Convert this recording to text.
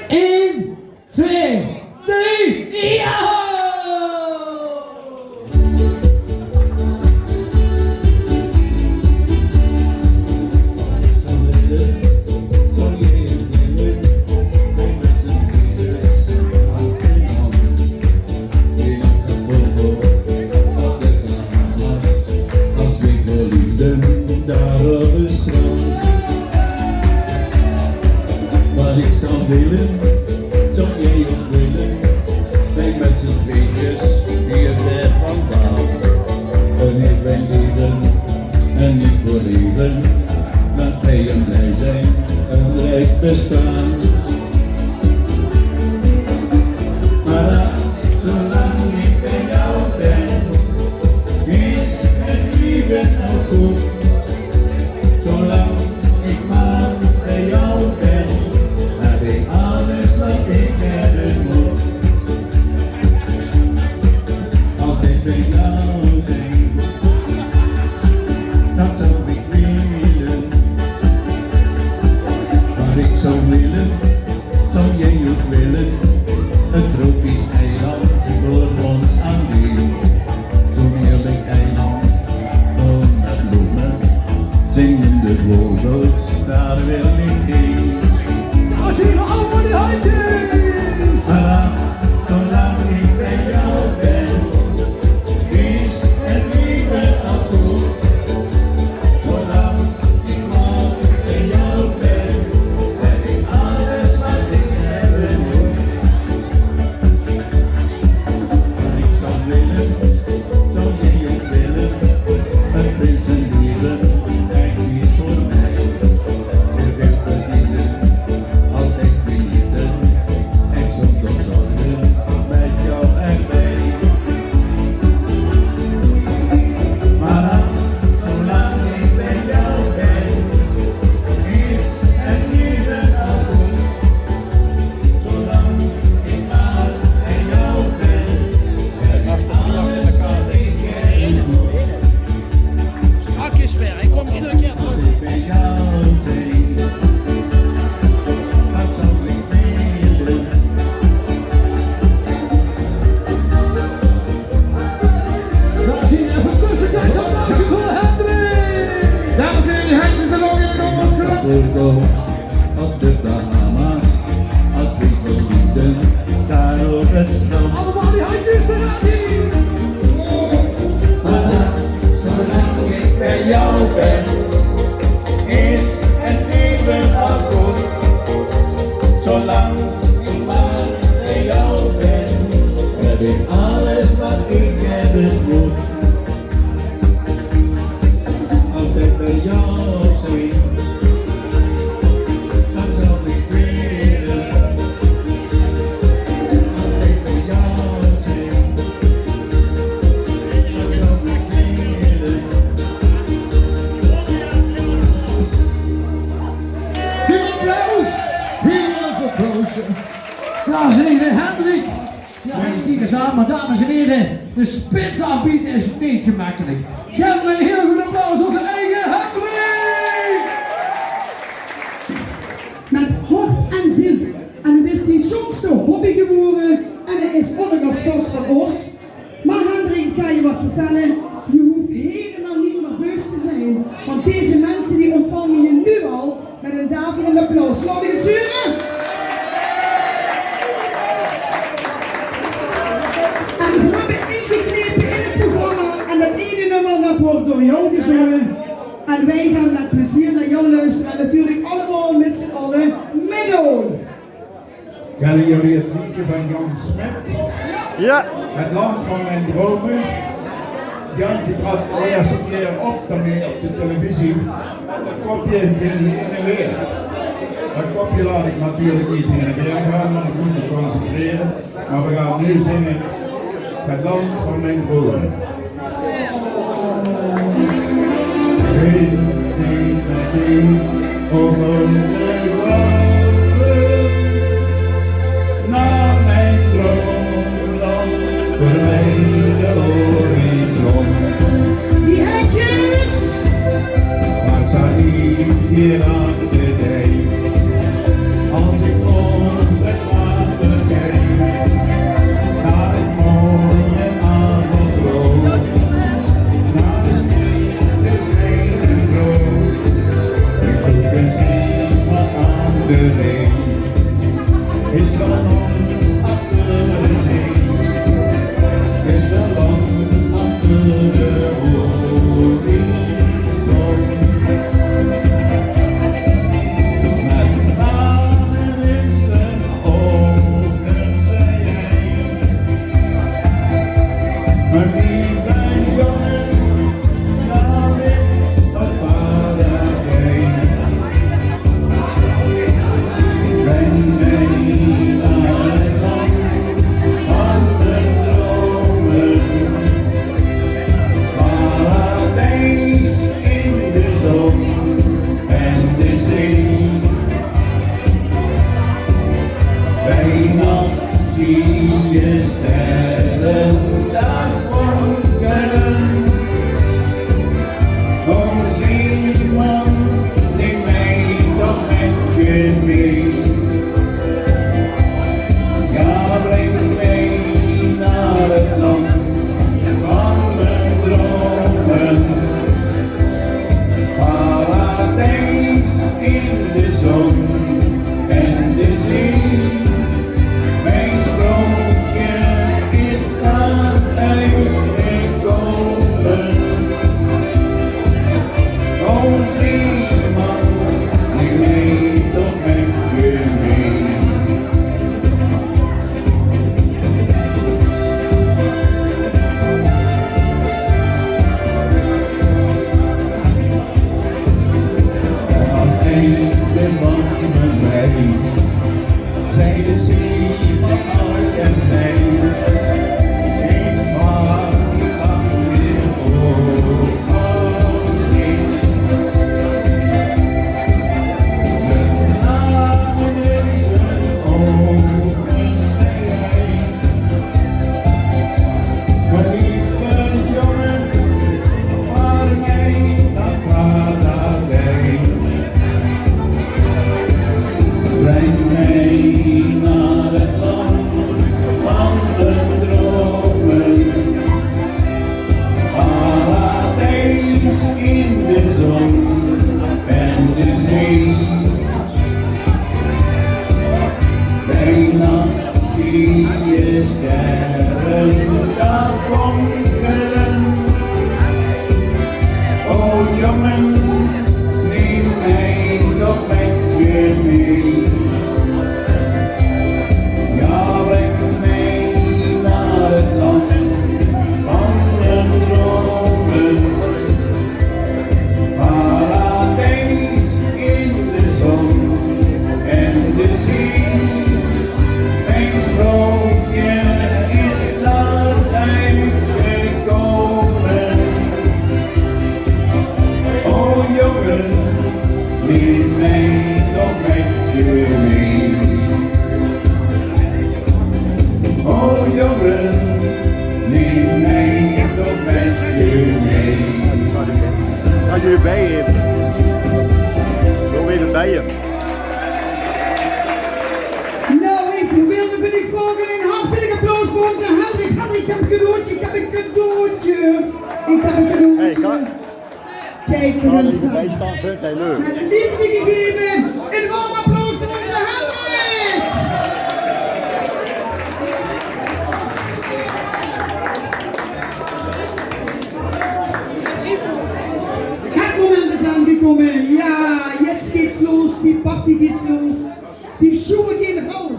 1, 2, 3, ja! Wat ik zou willen, zou jij ook willen, wij met z'n tweetjes, hier ver vandaan. Een niet mijn leven, en niet voor leven, laat mij een blij zijn, een rijk bestaan. Maar zolang ik bij jou ben, is het leven al goed. Zolang ik maar bij jou ben, heb ik alles wat ik hebben moet. Altijd bij jou zijn, dat zou ik willen. Wat ik zou willen, zou jij ook willen. Een tropisch eiland voor ons alleen. Zo'n heerlijk eiland, vol met bloemen. Zingende vogels, daar wil ik heen. Nou zien we allemaal die handjes! Zolang ik bij jou ben, is het leven al goed. Zolang ik maar bij jou ben, heb ik alles wat ik hebben moet. Wat ik zou willen, zou jij ook willen, een prinsenleven. Op de Bahamas, als ik verliefden, daar op het strand. Allemaal die handjes eruit hier! Maar zolang ik bij jou ben, is het leven al goed. Zolang ik maar bij jou ben, heb ik alles wat ik hebben moet. Altijd bij jou zijn. Dames en heren, Hendrik. Ja, kijk eens aan, maar dames en heren, de spits aanbieden is niet gemakkelijk. Geef me een heel goed applaus, onze eigen Hendrik! Met hart en ziel. En het is die jongste hobby geworden en het is ondergeschost van ons. Maar Hendrik, ik ga je wat vertellen. Je hoeft helemaal niet nerveus te zijn. Want deze mensen die ontvangen je nu al met een daverend applaus. Laat ik het zuren? En we hebben ingeknepen in het programma en dat ene nummer dat wordt door jou gezongen. En wij gaan met plezier naar jou luisteren en natuurlijk allemaal met z'n allen meedoen. Kennen jullie het liedje van Jan Smet? Ja. Het land van mijn dromen. Jantje trad de eerste keer op daarmee op de televisie. Dat kopje ging heen en weer. Dat kopje laat ik natuurlijk niet heen en weer gaan, want ik moet me concentreren. Maar we gaan nu zingen Het land van mijn dromen. Geen ding over de graven naar mijn droomland, verwijde horizon. Die hetjes! Maar sta niet hier aan de dijk, als ik Bij nacht zie je sterren, daar fonkelen. Oh zeeman, neem mij toch met je mee. Ja, breng mij naar het land van mijn dromen. Paradijs in de zon en de zee. Mijn sprookje is daaruit gekomen. O zeeman, neem mij toch met je mee. Aan het einde van mijn reis zei de zeeman oud en wijs: ik vaar niet lang meer over zee. Met tranen in zijn ogen zei hij: mijn lieve jongen, vaar mij naar paradijs. Breng mij naar het land van de dromen. Paradijs in de zon en de zee. Bij nacht zie je sterren daar fonkelen. O jongen, neem mij toch met je mee. Ja, breng mij naar het land van mijn dromen. Paradijs in de zon en de zee. Mijn sprookje is daaruit gekomen. O jongen, neem mij toch met je mee. O jongen, neem mij toch met je mee. Als je weer bij je hebt. Wil weer bij je. Nou, ik wilde vind ik volgen een hartelijk applaus voor onze Hendrik. Hendrik, ik heb een cadeautje, ik heb een cadeautje. Ik heb een Hey, cadeautje. ga. Kijk, Ga er mensen. even bij staan, vindt hij leuk. Met liefde gegeven. Een warm applaus voor onze Hendrik. Het moment is aangekomen. Ja, jetzt geht's los. Die Party geht's los. Die Schuhe gehen raus.